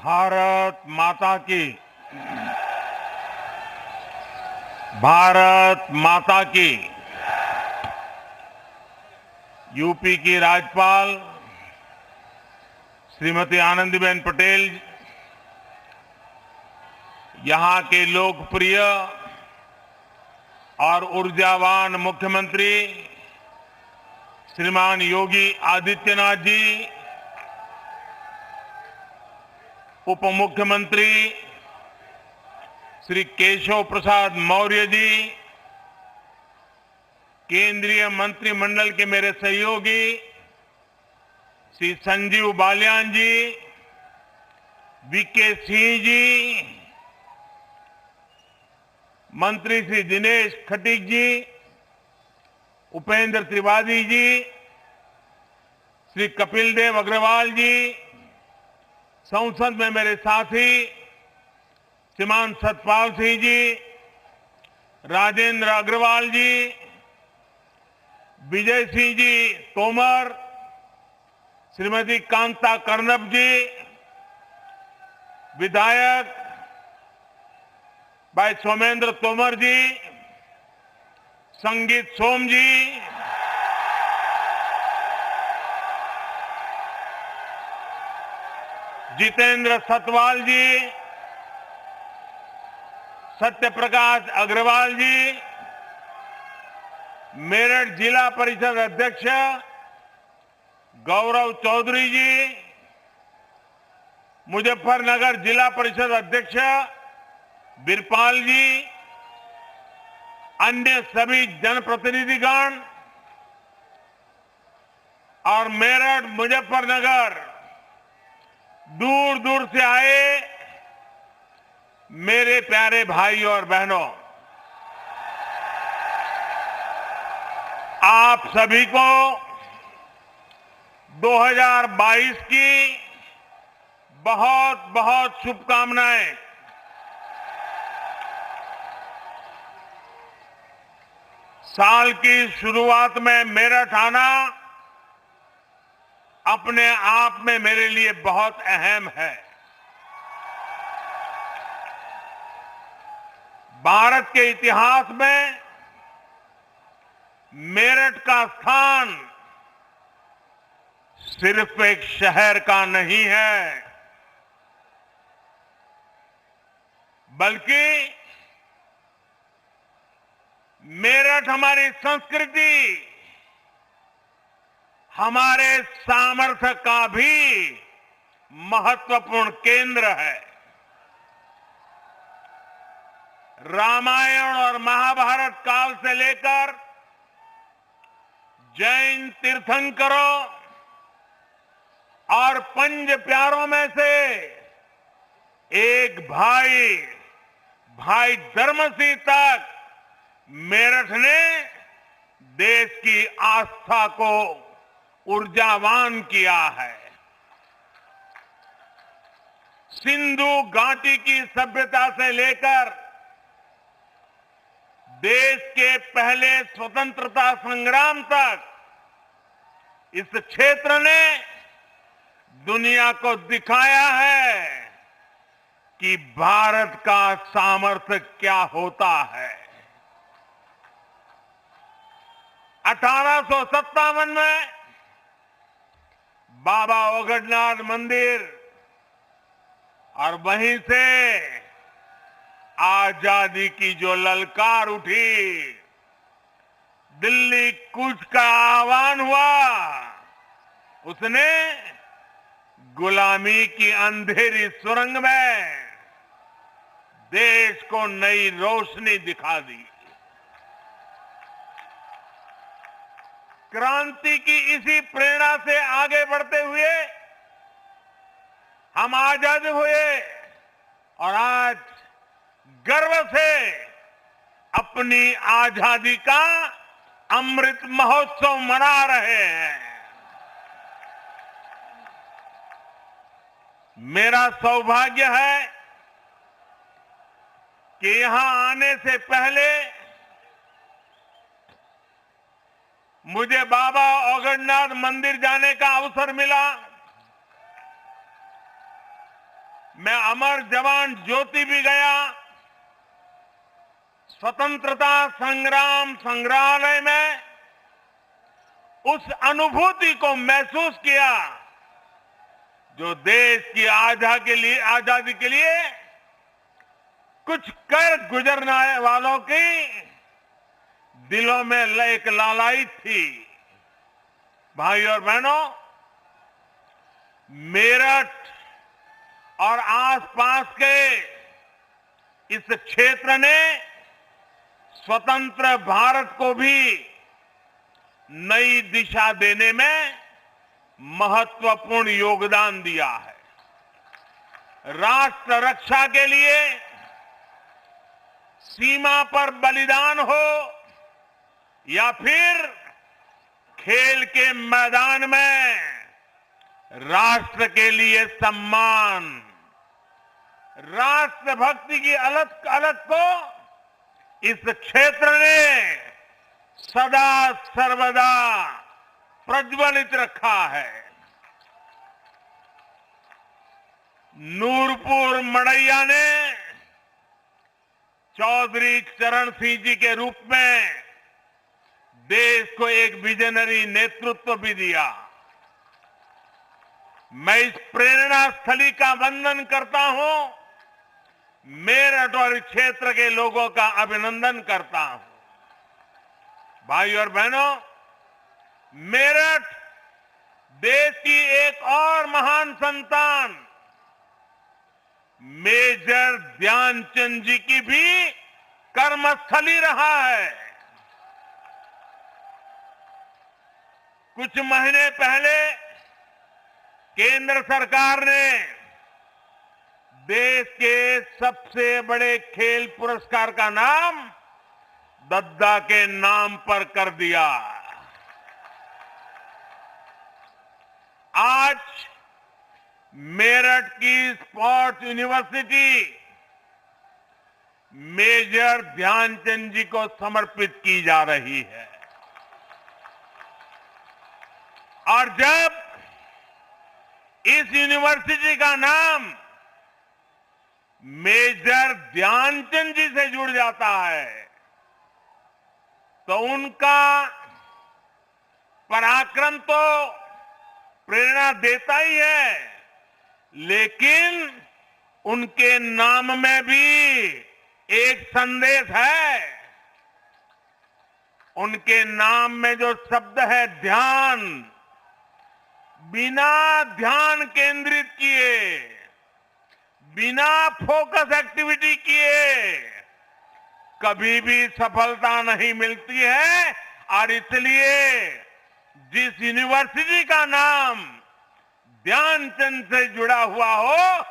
भारत माता की। भारत माता की। यूपी की राज्यपाल श्रीमती आनंदीबेन पटेल, यहां के लोकप्रिय और ऊर्जावान मुख्यमंत्री श्रीमान योगी आदित्यनाथ जी, उप मुख्यमंत्री श्री केशव प्रसाद मौर्य जी, केंद्रीय मंत्रिमंडल के मेरे सहयोगी श्री संजीव बालियान जी, वीके सिंह जी, मंत्री श्री दिनेश खटीक जी, उपेंद्र त्रिवेदी जी, श्री कपिल देव अग्रवाल जी, संसद में मेरे साथी श्रीमान सतपाल सिंह जी, राजेंद्र अग्रवाल जी, विजय सिंह जी तोमर, श्रीमती कांता कर्णब जी, विधायक भाई सोमेंद्र तोमर जी, संगीत सोम जी, जितेंद्र सतवाल जी, सत्यप्रकाश अग्रवाल जी, मेरठ जिला परिषद अध्यक्ष गौरव चौधरी जी, मुजफ्फरनगर जिला परिषद अध्यक्ष बिरपाल जी, अन्य सभी जनप्रतिनिधिगण और मेरठ मुजफ्फरनगर दूर दूर से आए मेरे प्यारे भाई और बहनों, आप सभी को 2022 की बहुत बहुत शुभकामनाएं। साल की शुरुआत में मेरठ आना अपने आप में मेरे लिए बहुत अहम है। भारत के इतिहास में मेरठ का स्थान सिर्फ एक शहर का नहीं है, बल्कि मेरठ हमारी संस्कृति, हमारे सामर्थ्य का भी महत्वपूर्ण केंद्र है। रामायण और महाभारत काल से लेकर जैन तीर्थंकरों और पंच प्यारों में से एक भाई धर्मसिंह तक मेरठ ने देश की आस्था को ऊर्जावान किया है। सिंधु घाटी की सभ्यता से लेकर देश के पहले स्वतंत्रता संग्राम तक इस क्षेत्र ने दुनिया को दिखाया है कि भारत का सामर्थ्य क्या होता है। 1857 में बाबा ओगडनाथ मंदिर और वहीं से आजादी की जो ललकार उठी, दिल्ली कूच का आह्वान हुआ, उसने गुलामी की अंधेरी सुरंग में देश को नई रोशनी दिखा दी। क्रांति की इसी प्रेरणा से आगे बढ़ते हुए हम आजाद हुए और आज गर्व से अपनी आजादी का अमृत महोत्सव मना रहे हैं। मेरा सौभाग्य है कि यहां आने से पहले मुझे बाबा ओगडनाथ मंदिर जाने का अवसर मिला। मैं अमर जवान ज्योति भी गया, स्वतंत्रता संग्राम संग्रहालय में उस अनुभूति को महसूस किया जो देश की आजादी के लिए कुछ कर गुजरने वालों की दिलों में एक लालायित थी। भाई और बहनों, मेरठ और आसपास के इस क्षेत्र ने स्वतंत्र भारत को भी नई दिशा देने में महत्वपूर्ण योगदान दिया है। राष्ट्र रक्षा के लिए सीमा पर बलिदान हो या फिर खेल के मैदान में राष्ट्र के लिए सम्मान, राष्ट्रभक्ति की अलख को इस क्षेत्र ने सदा सर्वदा प्रज्वलित रखा है। नूरपुर मड़ैया ने चौधरी चरण सिंह जी के रूप में देश को एक विजनरी नेतृत्व भी दिया। मैं इस प्रेरणा स्थली का वंदन करता हूं, मेरठ और क्षेत्र के लोगों का अभिनंदन करता हूं। भाई और बहनों, मेरठ देश की एक और महान संतान मेजर ध्यानचंद जी की भी कर्मस्थली रहा है। कुछ महीने पहले केंद्र सरकार ने देश के सबसे बड़े खेल पुरस्कार का नाम दद्दा के नाम पर कर दिया। आज मेरठ की स्पोर्ट्स यूनिवर्सिटी मेजर ध्यानचंद जी को समर्पित की जा रही है। और जब इस यूनिवर्सिटी का नाम मेजर ध्यानचंद जी से जुड़ जाता है तो उनका पराक्रम तो प्रेरणा देता ही है, लेकिन उनके नाम में भी एक संदेश है। उनके नाम में जो शब्द है ध्यान, बिना ध्यान केंद्रित किए, बिना फोकस एक्टिविटी किए कभी भी सफलता नहीं मिलती है। और इसलिए जिस यूनिवर्सिटी का नाम ध्यानचंद से जुड़ा हुआ हो,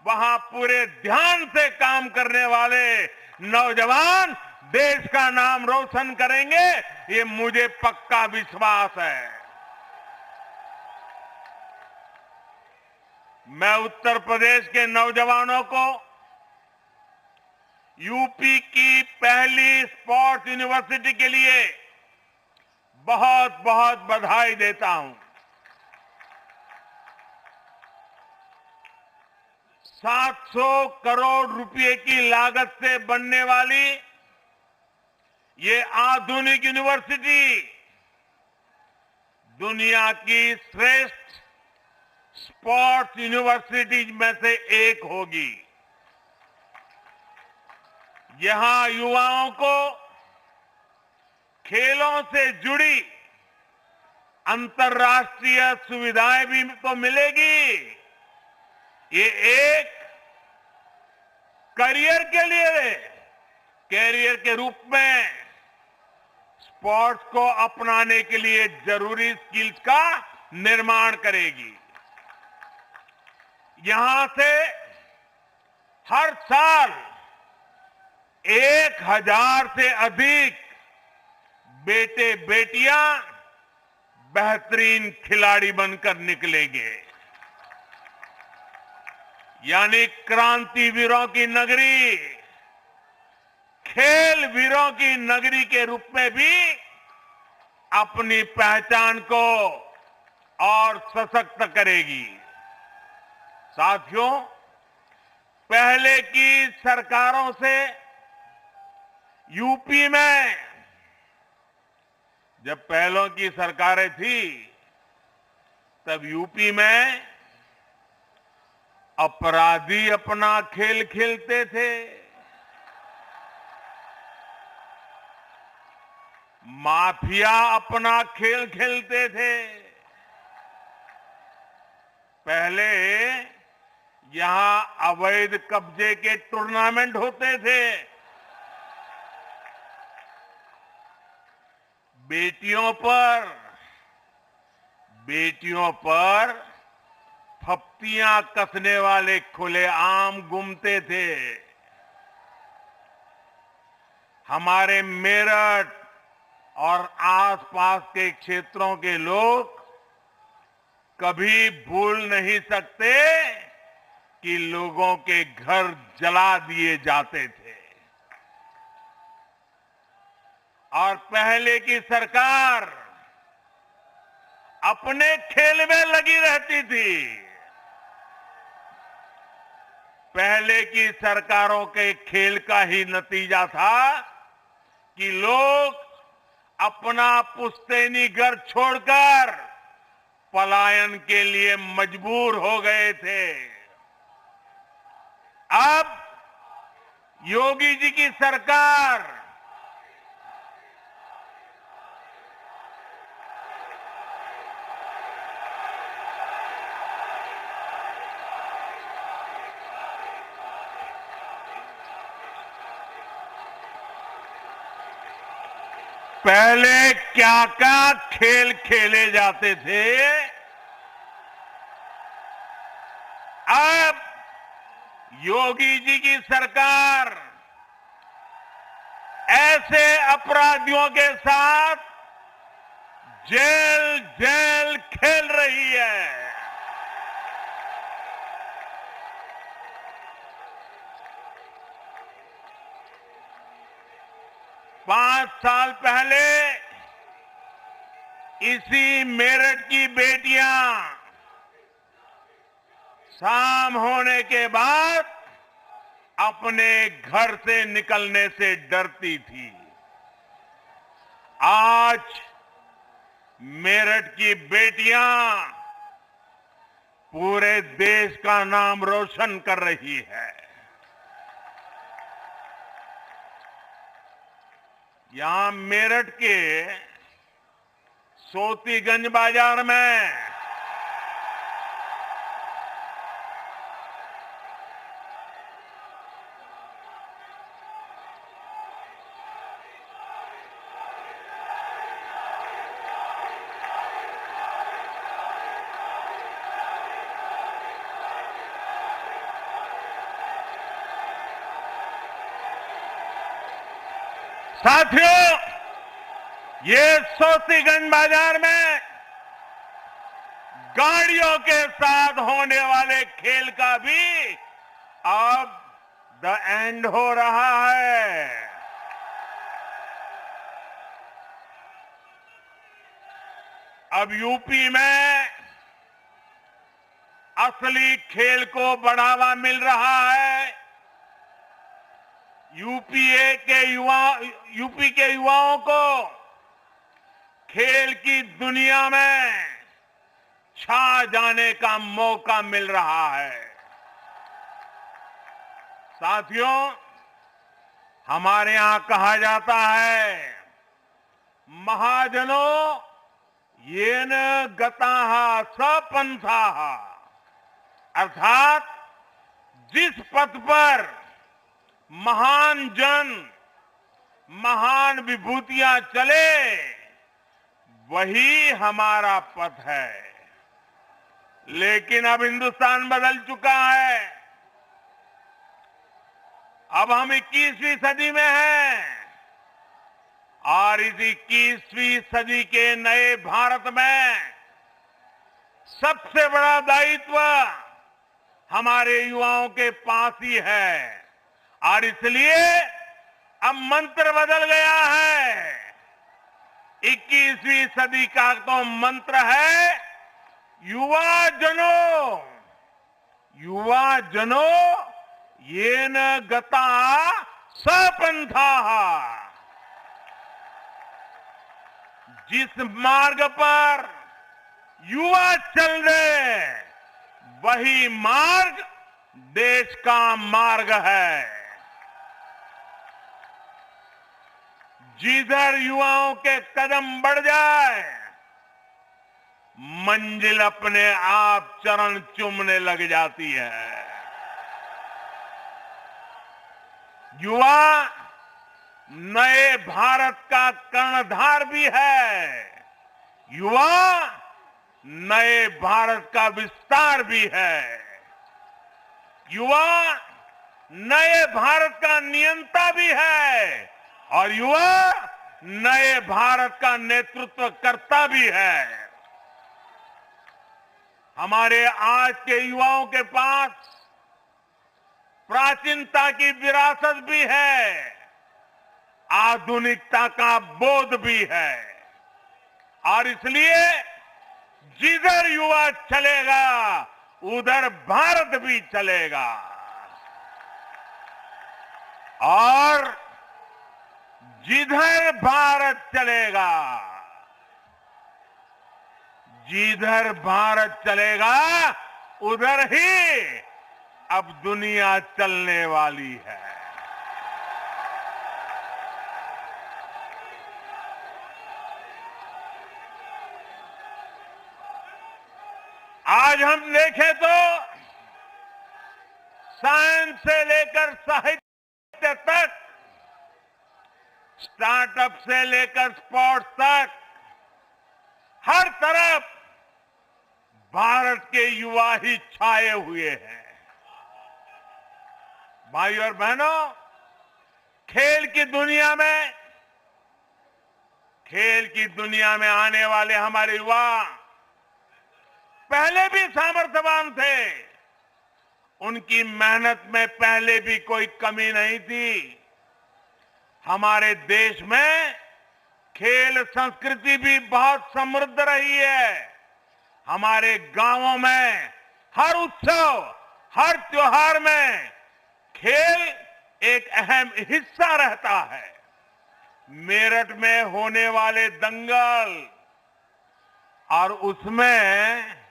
वहां पूरे ध्यान से काम करने वाले नौजवान देश का नाम रोशन करेंगे, ये मुझे पक्का विश्वास है। मैं उत्तर प्रदेश के नौजवानों को यूपी की पहली स्पोर्ट्स यूनिवर्सिटी के लिए बहुत बहुत बधाई देता हूं। 700 करोड़ रुपए की लागत से बनने वाली ये आधुनिक यूनिवर्सिटी दुनिया की श्रेष्ठ स्पोर्ट्स यूनिवर्सिटी में से एक होगी। यहां युवाओं को खेलों से जुड़ी अंतर्राष्ट्रीय सुविधाएं भी तो मिलेगी। ये एक करियर के लिए, कैरियर के रूप में स्पोर्ट्स को अपनाने के लिए जरूरी स्किल्स का निर्माण करेगी। यहां से हर साल 1000 से अधिक बेटे बेटियां बेहतरीन खिलाड़ी बनकर निकलेंगे। यानी क्रांतिवीरों की नगरी, खेल वीरों की नगरी के रूप में भी अपनी पहचान को और सशक्त करेगी। साथियों, पहले की सरकारों से यूपी में, जब पहलों की सरकारें थी तब यूपी में अपराधी अपना खेल खेलते थे, माफिया अपना खेल खेलते थे। पहले यहां अवैध कब्जे के टूर्नामेंट होते थे, बेटियों पर फप्तियां कसने वाले खुलेआम घूमते थे। हमारे मेरठ और आसपास के क्षेत्रों के लोग कभी भूल नहीं सकते कि लोगों के घर जला दिए जाते थे। और पहले की सरकार अपने खेल में लगी रहती थी। पहले की सरकारों के खेल का ही नतीजा था कि लोग अपना पुश्तैनी घर छोड़कर पलायन के लिए मजबूर हो गए थे। अब योगी जी की सरकार पहले क्या क्या खेल खेले जाते थे, अब योगी जी की सरकार ऐसे अपराधियों के साथ जेल जेल खेल रही है। 5 साल पहले इसी मेरठ की बेटियां शाम होने के बाद अपने घर से निकलने से डरती थी। आज मेरठ की बेटियां पूरे देश का नाम रोशन कर रही है। यहां मेरठ के सोतीगंज बाजार में साथियों, ये सोतीगंज बाजार में गाड़ियों के साथ होने वाले खेल का भी अब द एंड हो रहा है। अब यूपी में असली खेल को बढ़ावा मिल रहा है। यूपी के युवाओं को खेल की दुनिया में छा जाने का मौका मिल रहा है। साथियों, हमारे यहां कहा जाता है, महाजनों येन गताः स पंथाः, अर्थात जिस पथ पर महान जन, महान विभूतियां चले, वही हमारा पथ है। लेकिन अब हिंदुस्तान बदल चुका है। अब हम 21वीं सदी में हैं और इस 21वीं सदी के नए भारत में सबसे बड़ा दायित्व हमारे युवाओं के पास ही है। और इसलिए अब मंत्र बदल गया है। 21वीं सदी का तो मंत्र है, युवा जनों येन गता सपंथाः। जिस मार्ग पर युवा चल रहे वही मार्ग देश का मार्ग है। जिधर युवाओं के कदम बढ़ जाए मंजिल अपने आप चरण चूमने लग जाती है। युवा नए भारत का कर्णधार भी है। युवा नए भारत का विस्तार भी है। युवा नए भारत का नियंता भी है और युवा नए भारत का नेतृत्व करता भी है। हमारे आज के युवाओं के पास प्राचीनता की विरासत भी है, आधुनिकता का बोध भी है और इसलिए जिधर युवा चलेगा उधर भारत भी चलेगा। और जिधर भारत चलेगा, जिधर भारत चलेगा उधर ही अब दुनिया चलने वाली है। आज हम देखें तो साइंस से लेकर साहित्य तक, स्टार्टअप से लेकर स्पोर्ट्स तक, हर तरफ भारत के युवा ही छाए हुए हैं। भाई और बहनों, खेल की दुनिया में आने वाले हमारे युवा पहले भी सामर्थ्यवान थे। उनकी मेहनत में पहले भी कोई कमी नहीं थी। हमारे देश में खेल संस्कृति भी बहुत समृद्ध रही है। हमारे गांवों में हर उत्सव, हर त्योहार में खेल एक अहम हिस्सा रहता है। मेरठ में होने वाले दंगल और उसमें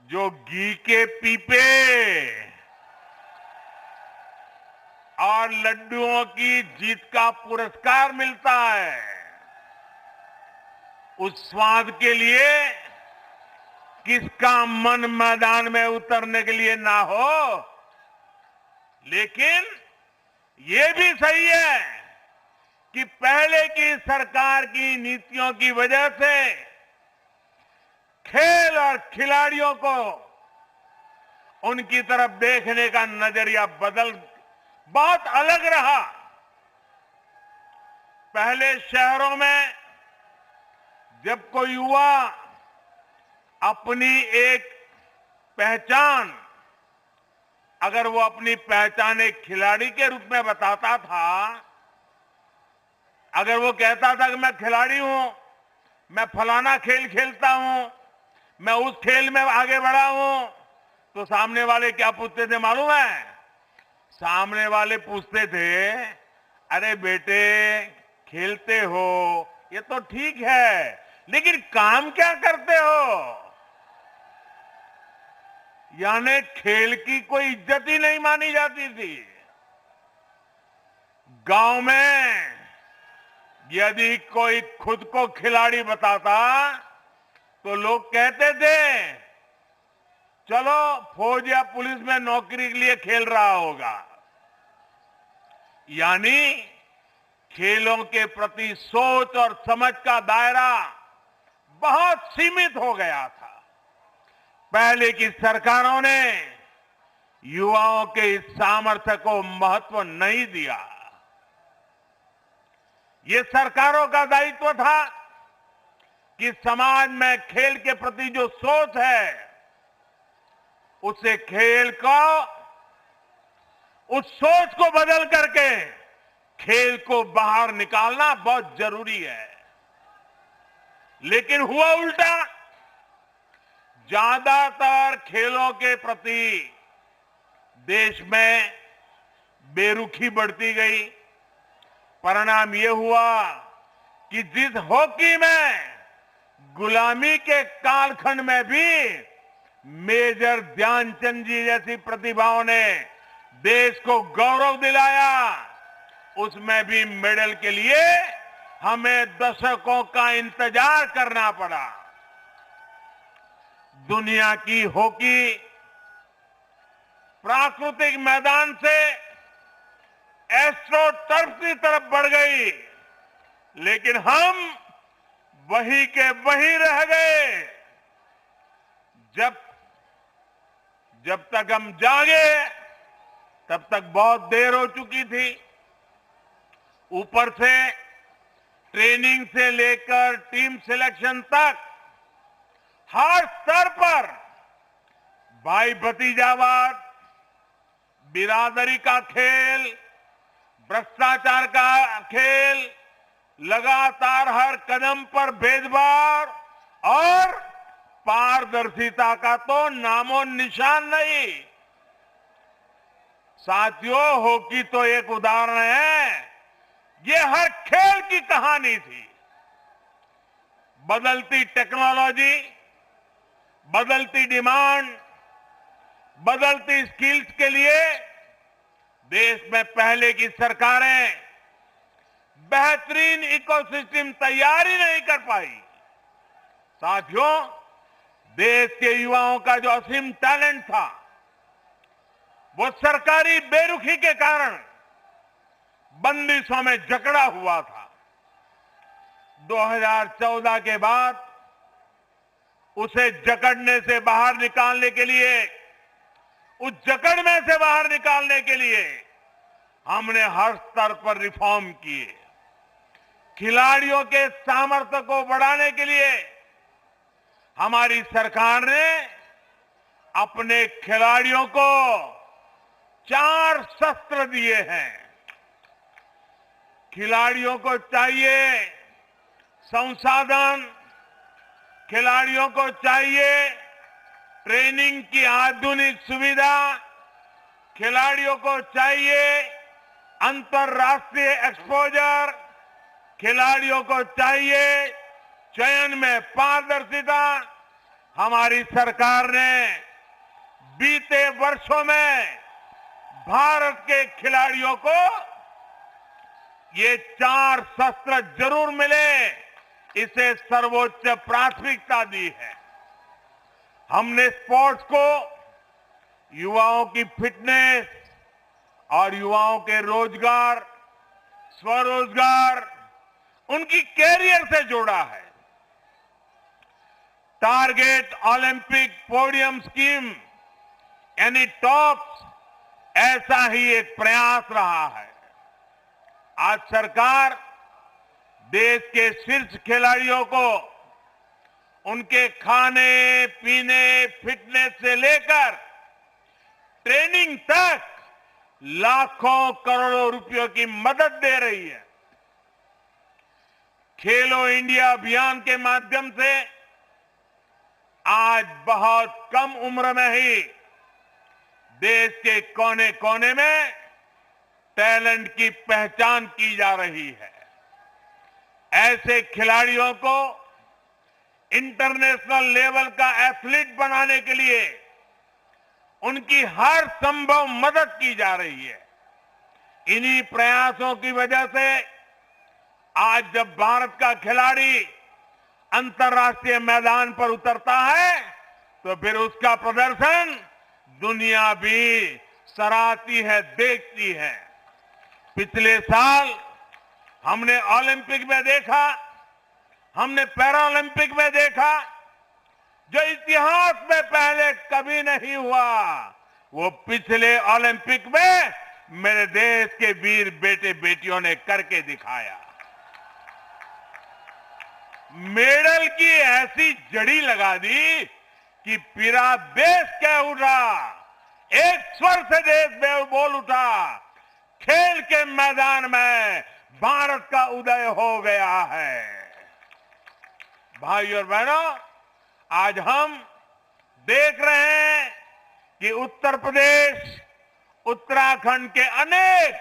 जो घी के पीपे और लड्डुओं की जीत का पुरस्कार मिलता है, उस स्वाद के लिए किसका मन मैदान में उतरने के लिए ना हो। लेकिन ये भी सही है कि पहले की सरकार की नीतियों की वजह से खेल और खिलाड़ियों को उनकी तरफ देखने का नजरिया बहुत अलग रहा। पहले शहरों में जब कोई युवा अपनी एक पहचान, अगर वो अपनी पहचान एक खिलाड़ी के रूप में बताता था, अगर वो कहता था कि मैं खिलाड़ी हूं, मैं फलाना खेल खेलता हूं, मैं उस खेल में आगे बढ़ा हूं, तो सामने वाले क्या पूछते थे मालूम है? सामने वाले पूछते थे, अरे बेटे खेलते हो ये तो ठीक है, लेकिन काम क्या करते हो? यानी खेल की कोई इज्जत ही नहीं मानी जाती थी। गांव में यदि कोई खुद को खिलाड़ी बताता तो लोग कहते थे, चलो फौज या पुलिस में नौकरी के लिए खेल रहा होगा। यानी खेलों के प्रति सोच और समझ का दायरा बहुत सीमित हो गया था। पहले की सरकारों ने युवाओं के इस सामर्थ्य को महत्व नहीं दिया। ये सरकारों का दायित्व था कि समाज में खेल के प्रति जो सोच है, उसे खेल को, उस सोच को बदल करके खेल को बाहर निकालना बहुत जरूरी है। लेकिन हुआ उल्टा। ज्यादातर खेलों के प्रति देश में बेरुखी बढ़ती गई। परिणाम ये हुआ कि जिस हॉकी में गुलामी के कालखंड में भी मेजर ध्यानचंद जी जैसी प्रतिभाओं ने देश को गौरव दिलाया, उसमें भी मेडल के लिए हमें दशकों का इंतजार करना पड़ा। दुनिया की हॉकी प्राकृतिक मैदान से एस्ट्रो टर्फ की तरफ बढ़ गई, लेकिन हम वहीं के वहीं रह गए। जब तक हम जागे तब तक बहुत देर हो चुकी थी। ऊपर से ट्रेनिंग से लेकर टीम सिलेक्शन तक हर स्तर पर भाई भतीजावाद, बिरादरी का खेल, भ्रष्टाचार का खेल, लगातार हर कदम पर भेदभाव और पारदर्शिता का तो नामो निशान नहीं। साथियों, हॉकी तो एक उदाहरण है, ये हर खेल की कहानी थी। बदलती टेक्नोलॉजी, बदलती डिमांड, बदलती स्किल्स के लिए देश में पहले की सरकारें बेहतरीन इकोसिस्टम तैयार ही नहीं कर पाई। साथियों, देश के युवाओं का जो असीम टैलेंट था, वो सरकारी बेरुखी के कारण बंदिशों में जकड़ा हुआ था। 2014 के बाद उसे जकड़ने से बाहर निकालने के लिए, उस जकड़ में से बाहर निकालने के लिए हमने हर स्तर पर रिफॉर्म किए। खिलाड़ियों के सामर्थ्य को बढ़ाने के लिए हमारी सरकार ने अपने खिलाड़ियों को 4 शस्त्र दिए हैं। खिलाड़ियों को चाहिए संसाधन, खिलाड़ियों को चाहिए ट्रेनिंग की आधुनिक सुविधा, खिलाड़ियों को चाहिए अंतर्राष्ट्रीय एक्सपोजर, खिलाड़ियों को चाहिए चयन में पारदर्शिता। हमारी सरकार ने बीते वर्षों में भारत के खिलाड़ियों को ये 4 शस्त्र जरूर मिले, इसे सर्वोच्च प्राथमिकता दी है। हमने स्पोर्ट्स को युवाओं की फिटनेस और युवाओं के रोजगार, स्वरोजगार, उनकी कैरियर से जोड़ा है। टारगेट ओलंपिक पोडियम स्कीम यानी टॉप्स, ऐसा ही एक प्रयास रहा है। आज सरकार देश के शीर्ष खिलाड़ियों को उनके खाने पीने, फिटनेस से लेकर ट्रेनिंग तक लाखों करोड़ों रुपयों की मदद दे रही है। खेलो इंडिया अभियान के माध्यम से आज बहुत कम उम्र में ही देश के कोने कोने में टैलेंट की पहचान की जा रही है। ऐसे खिलाड़ियों को इंटरनेशनल लेवल का एथलीट बनाने के लिए उनकी हर संभव मदद की जा रही है। इन्हीं प्रयासों की वजह से आज जब भारत का खिलाड़ी अंतर्राष्ट्रीय मैदान पर उतरता है तो फिर उसका प्रदर्शन दुनिया भी सराहती है, देखती है। पिछले साल हमने ओलंपिक में देखा, हमने पैरा ओलंपिक में देखा, जो इतिहास में पहले कभी नहीं हुआ, वो पिछले ओलंपिक में मेरे देश के वीर बेटे बेटियों ने करके दिखाया। मेडल की ऐसी जड़ी लगा दी कि पूरा देश कह उठा, एक स्वर से देश बोल उठा, खेल के मैदान में भारत का उदय हो गया है। भाई और बहनों, आज हम देख रहे हैं कि उत्तर प्रदेश उत्तराखंड के अनेक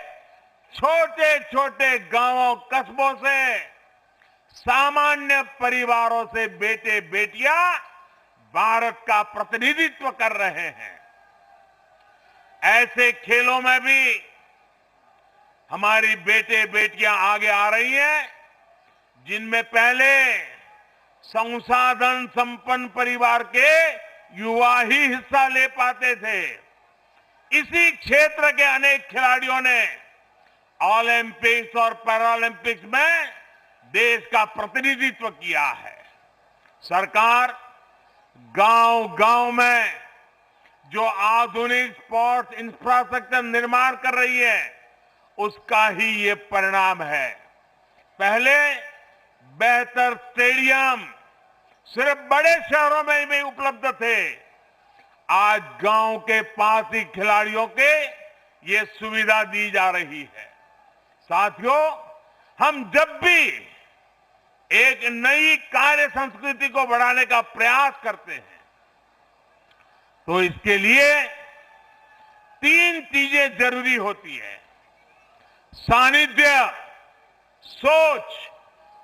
छोटे छोटे गांवों कस्बों से, सामान्य परिवारों से बेटे बेटियां भारत का प्रतिनिधित्व कर रहे हैं। ऐसे खेलों में भी हमारी बेटे बेटियां आगे आ रही हैं, जिनमें पहले संसाधन संपन्न परिवार के युवा ही हिस्सा ले पाते थे। इसी क्षेत्र के अनेक खिलाड़ियों ने ओलंपिक्स और पैरालंपिक्स में देश का प्रतिनिधित्व किया है। सरकार गांव-गांव में जो आधुनिक स्पोर्ट्स इंफ्रास्ट्रक्चर निर्माण कर रही है, उसका ही ये परिणाम है। पहले बेहतर स्टेडियम सिर्फ बड़े शहरों में ही उपलब्ध थे। आज गांव के पास ही खिलाड़ियों के ये सुविधा दी जा रही है। साथियों, हम जब भी एक नई कार्य संस्कृति को बढ़ाने का प्रयास करते हैं, तो इसके लिए 3 चीजें जरूरी होती है: सानिध्य, सोच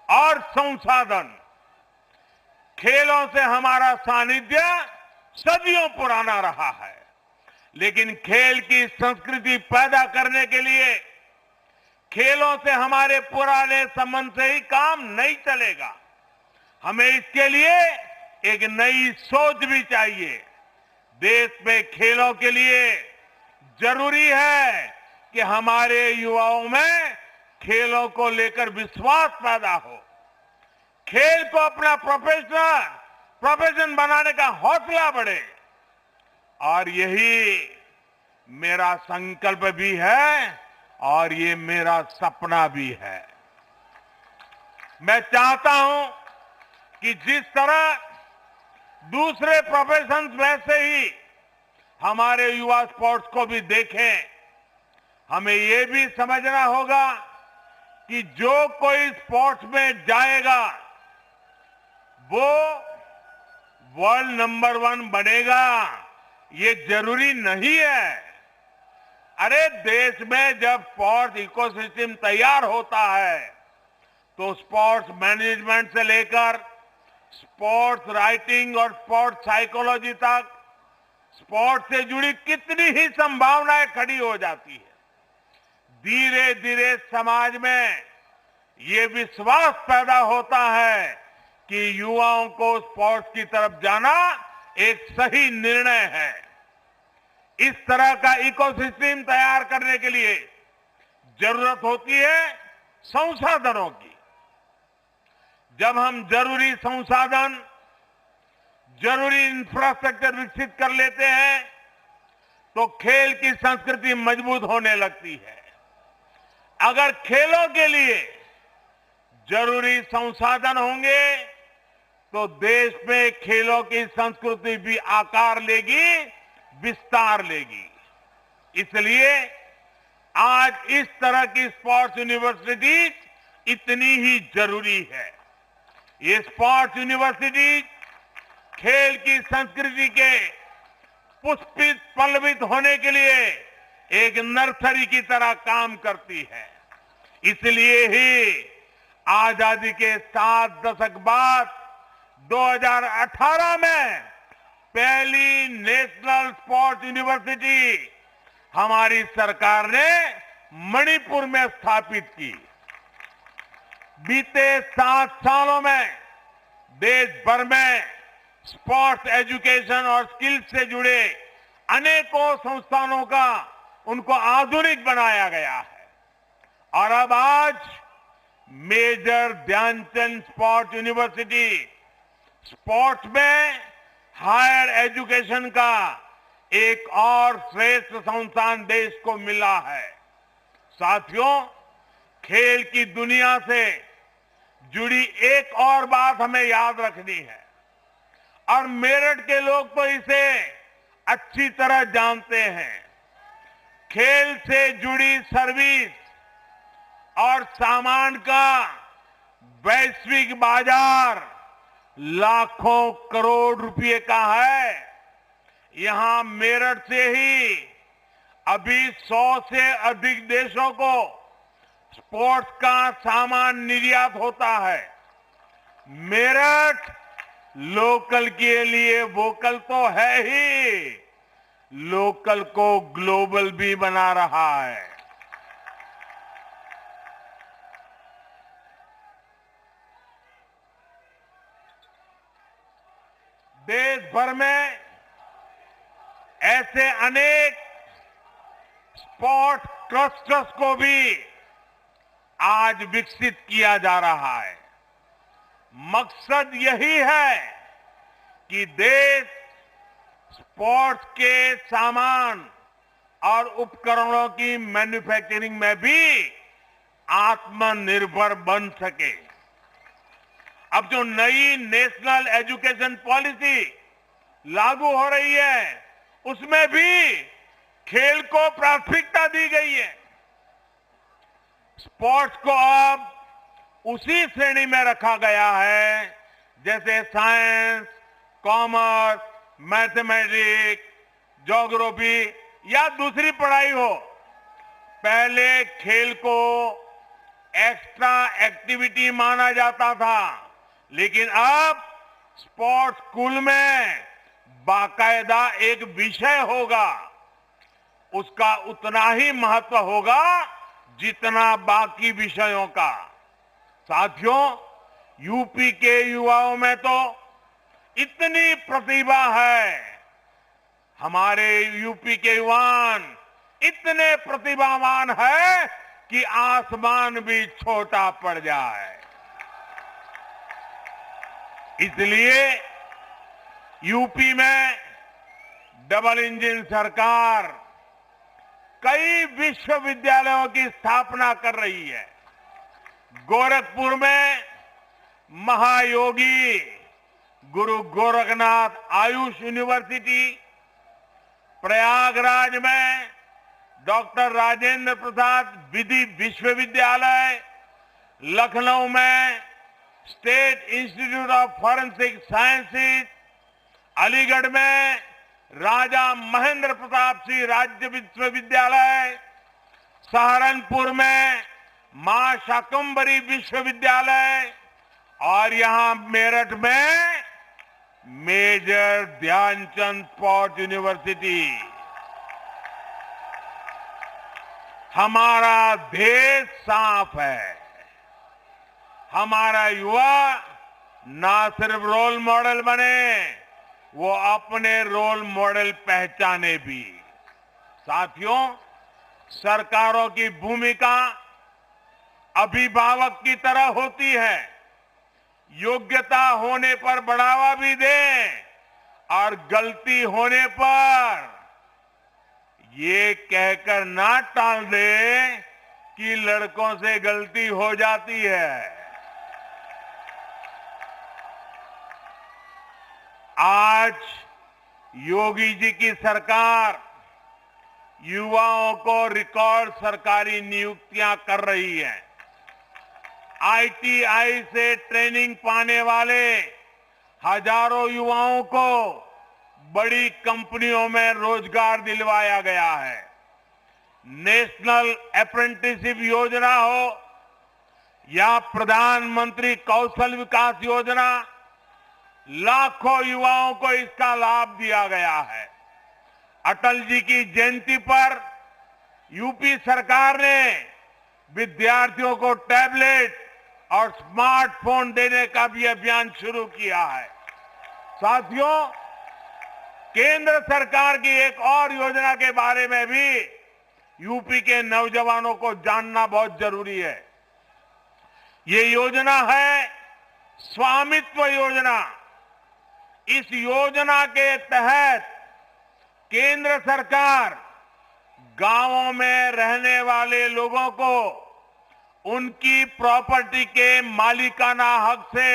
और संसाधन। खेलों से हमारा सानिध्य सदियों पुराना रहा है, लेकिन खेल की संस्कृति पैदा करने के लिए खेलों से हमारे पुराने संबंध से ही काम नहीं चलेगा। हमें इसके लिए एक नई सोच भी चाहिए। देश में खेलों के लिए जरूरी है कि हमारे युवाओं में खेलों को लेकर विश्वास पैदा हो, खेल को अपना प्रोफेशन बनाने का हौसला बढ़े। और यही मेरा संकल्प भी है और ये मेरा सपना भी है। मैं चाहता हूं कि जिस तरह दूसरे प्रोफेशंस वैसे ही हमारे युवा स्पोर्ट्स को भी देखें, हमें ये भी समझना होगा कि जो कोई स्पोर्ट्स में जाएगा वो वर्ल्ड नंबर 1 बनेगा, ये जरूरी नहीं है। अरे देश में जब स्पोर्ट्स इकोसिस्टम तैयार होता है, तो स्पोर्ट्स मैनेजमेंट से लेकर स्पोर्ट्स राइटिंग और स्पोर्ट्स साइकोलॉजी तक स्पोर्ट्स से जुड़ी कितनी ही संभावनाएं खड़ी हो जाती है। धीरे धीरे समाज में ये विश्वास पैदा होता है कि युवाओं को स्पोर्ट्स की तरफ जाना एक सही निर्णय है। इस तरह का इकोसिस्टम तैयार करने के लिए जरूरत होती है संसाधनों की। जब हम जरूरी संसाधन, जरूरी इंफ्रास्ट्रक्चर विकसित कर लेते हैं, तो खेल की संस्कृति मजबूत होने लगती है। अगर खेलों के लिए जरूरी संसाधन होंगे, तो देश में खेलों की संस्कृति भी आकार लेगी, विस्तार लेगी। इसलिए आज इस तरह की स्पोर्ट्स यूनिवर्सिटी इतनी ही जरूरी है। ये स्पोर्ट्स यूनिवर्सिटी खेल की संस्कृति के पुष्पित पल्लवित होने के लिए एक नर्सरी की तरह काम करती है। इसलिए ही आजादी के 7 दशक बाद 2018 में पहली नेशनल स्पोर्ट्स यूनिवर्सिटी हमारी सरकार ने मणिपुर में स्थापित की। बीते 7 सालों में देश भर में स्पोर्ट्स एजुकेशन और स्किल्स से जुड़े अनेकों संस्थानों का उनको आधुनिक बनाया गया है। और अब आज Major Dhyanchand sports university sports में हायर एजुकेशन का एक और श्रेष्ठ संस्थान देश को मिला है। साथियों, खेल की दुनिया से जुड़ी एक और बात हमें याद रखनी है, और मेरठ के लोग तो इसे अच्छी तरह जानते हैं। खेल से जुड़ी सर्विस और सामान का वैश्विक बाजार लाखों करोड़ रुपए का है। यहां मेरठ से ही अभी 100 से अधिक देशों को स्पोर्ट्स का सामान निर्यात होता है। मेरठ लोकल के लिए वोकल तो है ही, लोकल को ग्लोबल भी बना रहा है। देश भर में ऐसे अनेक स्पोर्ट्स क्लस्टर्स को भी आज विकसित किया जा रहा है। मकसद यही है कि देश स्पोर्ट्स के सामान और उपकरणों की मैन्युफैक्चरिंग में भी आत्मनिर्भर बन सके। अब जो नई नेशनल एजुकेशन पॉलिसी लागू हो रही है, उसमें भी खेल को प्राथमिकता दी गई है। स्पोर्ट्स को अब उसी श्रेणी में रखा गया है जैसे साइंस, कॉमर्स, मैथमेटिक्स, ज्योग्राफी या दूसरी पढ़ाई हो। पहले खेल को एक्स्ट्रा एक्टिविटी माना जाता था, लेकिन अब स्पोर्ट्स स्कूल में बाकायदा एक विषय होगा। उसका उतना ही महत्व होगा जितना बाकी विषयों का। साथियों, यूपी के युवाओं में तो इतनी प्रतिभा है, हमारे यूपी के युवान इतने प्रतिभावान है कि आसमान भी छोटा पड़ जाए। इसलिए यूपी में डबल इंजन सरकार कई विश्वविद्यालयों की स्थापना कर रही है। गोरखपुर में महायोगी गुरु गोरखनाथ आयुष यूनिवर्सिटी, प्रयागराज में डॉक्टर राजेंद्र प्रसाद विधि विश्वविद्यालय, लखनऊ में state institute of forensic sciences, Aligarh में राजा महेंद्र प्रताप सिंह राज्य विश्वविद्यालय, सहारनपुर में मां शाकंभरी विश्वविद्यालय और यहां मेरठ में मेजर ध्यानचंद स्पोर्ट्स यूनिवर्सिटी। हमारा देश साफ है। हमारा युवा ना सिर्फ रोल मॉडल बने, वो अपने रोल मॉडल पहचाने भी। साथियों, सरकारों की भूमिका अभिभावक की तरह होती है। योग्यता होने पर बढ़ावा भी दें और गलती होने पर ये कहकर ना टाल दे कि लड़कों से गलती हो जाती है। आज योगी जी की सरकार युवाओं को रिकॉर्ड सरकारी नियुक्तियां कर रही है। आईटीआई से ट्रेनिंग पाने वाले हजारों युवाओं को बड़ी कंपनियों में रोजगार दिलवाया गया है। नेशनल अप्रेंटिसशिप योजना हो या प्रधानमंत्री कौशल विकास योजना, लाखों युवाओं को इसका लाभ दिया गया है। अटल जी की जयंती पर यूपी सरकार ने विद्यार्थियों को टैबलेट और स्मार्टफोन देने का भी अभियान शुरू किया है। साथियों, केंद्र सरकार की एक और योजना के बारे में भी यूपी के नौजवानों को जानना बहुत जरूरी है। ये योजना है स्वामित्व योजना। इस योजना के तहत केंद्र सरकार गांवों में रहने वाले लोगों को उनकी प्रॉपर्टी के मालिकाना हक से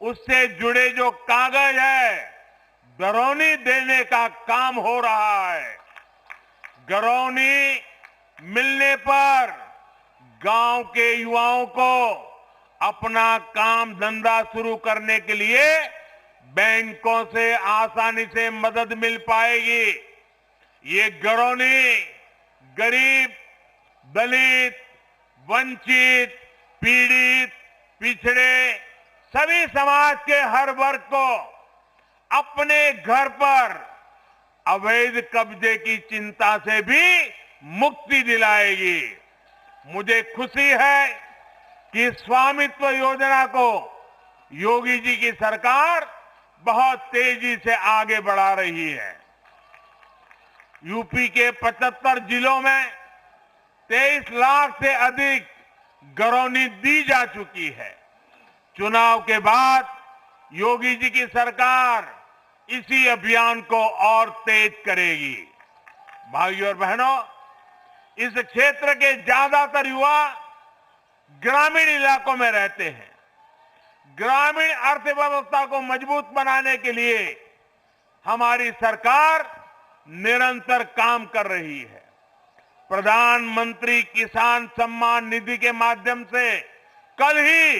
उससे जुड़े जो कागज है, घरौनी देने का काम हो रहा है। घरौनी मिलने पर गांव के युवाओं को अपना काम धंधा शुरू करने के लिए बैंकों से आसानी से मदद मिल पाएगी। ये घरौनी गरीब, दलित, वंचित, पीड़ित, पिछड़े सभी समाज के हर वर्ग को अपने घर पर अवैध कब्जे की चिंता से भी मुक्ति दिलाएगी। मुझे खुशी है कि स्वामित्व योजना को योगी जी की सरकार बहुत तेजी से आगे बढ़ा रही है। यूपी के 75 जिलों में 23 लाख से अधिक घरौनी दी जा चुकी है। चुनाव के बाद योगी जी की सरकार इसी अभियान को और तेज करेगी। भाइयों और बहनों, इस क्षेत्र के ज्यादातर युवा ग्रामीण इलाकों में रहते हैं। ग्रामीण अर्थव्यवस्था को मजबूत बनाने के लिए हमारी सरकार निरंतर काम कर रही है। प्रधानमंत्री किसान सम्मान निधि के माध्यम से कल ही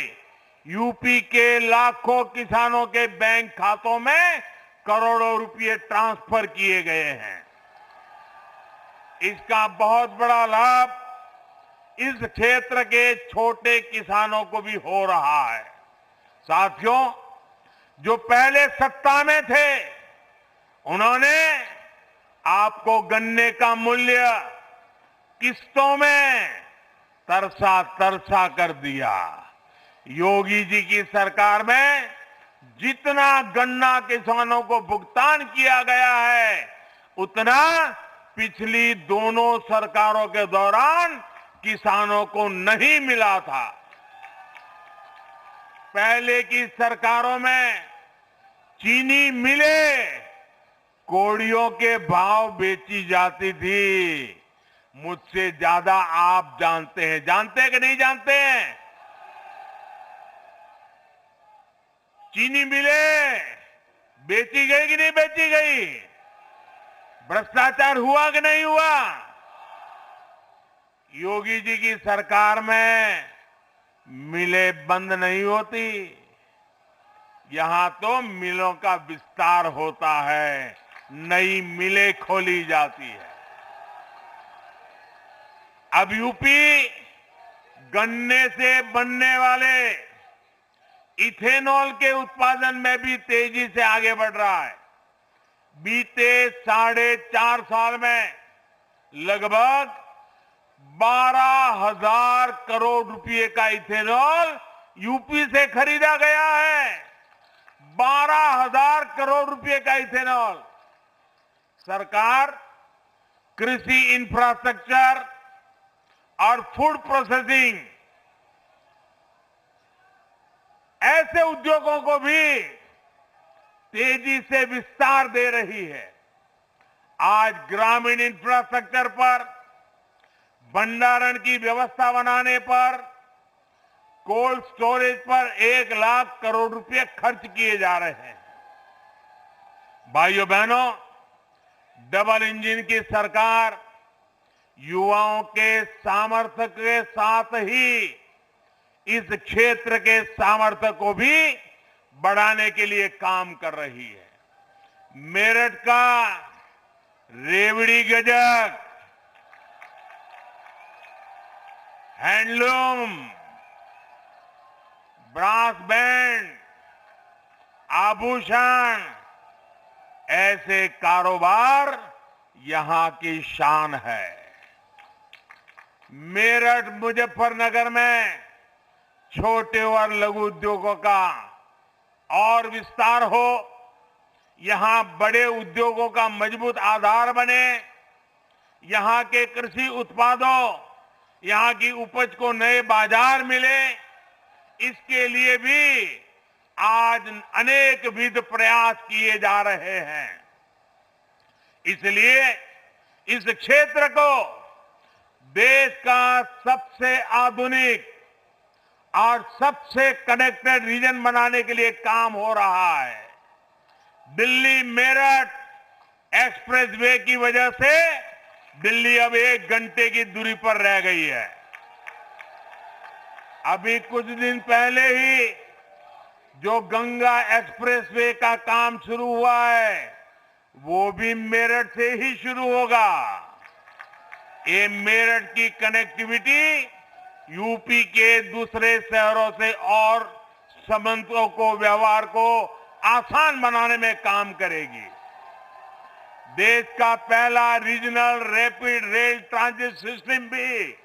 यूपी के लाखों किसानों के बैंक खातों में करोड़ों रुपए ट्रांसफर किए गए हैं। इसका बहुत बड़ा लाभ इस क्षेत्र के छोटे किसानों को भी हो रहा है। साथियों, जो पहले सत्ता में थे उन्होंने आपको गन्ने का मूल्य किस्तों में तरसा तरसा कर दिया। योगी जी की सरकार में जितना गन्ना किसानों को भुगतान किया गया है उतना पिछली दोनों सरकारों के दौरान किसानों को नहीं मिला था। पहले की सरकारों में चीनी मिले कोड़ियों के भाव बेची जाती थी। मुझसे ज्यादा आप जानते हैं। जानते हैं कि नहीं जानते हैं? चीनी मिले बेची गई कि नहीं बेची गई? भ्रष्टाचार हुआ कि नहीं हुआ? योगी जी की सरकार में मिलें बंद नहीं होती, यहां तो मिलों का विस्तार होता है, नई मिलें खोली जाती है। अब यूपी गन्ने से बनने वाले इथेनॉल के उत्पादन में भी तेजी से आगे बढ़ रहा है। बीते 4.5 साल में लगभग 12,000 करोड़ रुपए का इथेनॉल यूपी से खरीदा गया है। 12,000 करोड़ रुपए का इथेनॉल। सरकार कृषि इंफ्रास्ट्रक्चर और फूड प्रोसेसिंग ऐसे उद्योगों को भी तेजी से विस्तार दे रही है। आज ग्रामीण इंफ्रास्ट्रक्चर पर, भंडारण की व्यवस्था बनाने पर, कोल्ड स्टोरेज पर 1 लाख करोड़ रुपए खर्च किए जा रहे हैं। भाइयों बहनों, डबल इंजन की सरकार युवाओं के सामर्थ्य के साथ ही इस क्षेत्र के सामर्थ्य को भी बढ़ाने के लिए काम कर रही है। मेरठ का रेवड़ी गजक, हैंडलूम, ब्रास बैंड, आभूषण, ऐसे कारोबार यहां की शान है। मेरठ, मुजफ्फरनगर में छोटे और लघु उद्योगों का और विस्तार हो, यहां बड़े उद्योगों का मजबूत आधार बने, यहां के कृषि उत्पादों, यहां की उपज को नए बाजार मिले, इसके लिए भी आज अनेक विध प्रयास किए जा रहे हैं। इसलिए इस क्षेत्र को देश का सबसे आधुनिक और सबसे कनेक्टेड रीजन बनाने के लिए काम हो रहा है। दिल्ली मेरठ एक्सप्रेसवे की वजह से दिल्ली अब 1 घंटे की दूरी पर रह गई है। अभी कुछ दिन पहले ही जो गंगा एक्सप्रेसवे का काम शुरू हुआ है वो भी मेरठ से ही शुरू होगा। ये मेरठ की कनेक्टिविटी यूपी के दूसरे शहरों से और संबंधों को, व्यवहार को आसान बनाने में काम करेगी। देश का पहला regional rapid rail transit system भी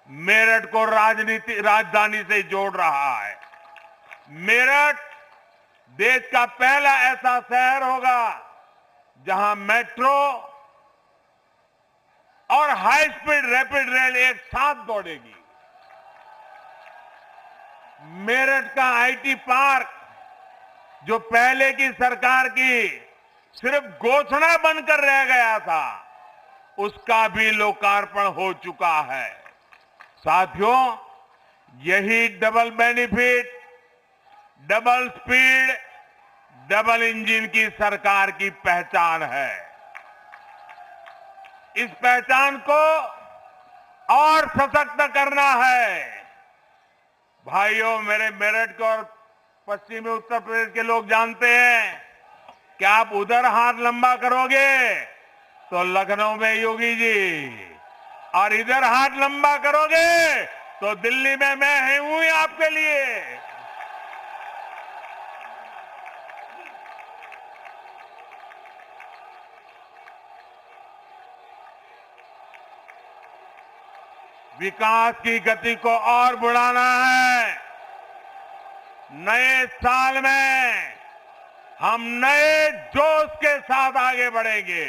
मेरठ को राजधानी से जोड़ रहा है। मेरठ देश का पहला ऐसा शहर होगा जहां मेट्रो और हाई स्पीड रैपिड रेल एक साथ दौड़ेगी। मेरठ का आईटी पार्क, जो पहले की सरकार की सिर्फ घोषणा बनकर रह गया था, उसका भी लोकार्पण हो चुका है। साथियों, यही double benefit, double speed, double engine की सरकार की पहचान है। इस पहचान को और सशक्त करना है। भाइयों, मेरे मेरठ के और पश्चिमी उत्तर प्रदेश के लोग जानते हैं कि आप उधर हाथ लंबा करोगे तो लखनऊ में योगी जी, और इधर हाथ लंबा करोगे तो दिल्ली में मैं हूं आपके लिए। विकास की गति को और बढ़ाना है। नए साल में हम नए जोश के साथ आगे बढ़ेंगे।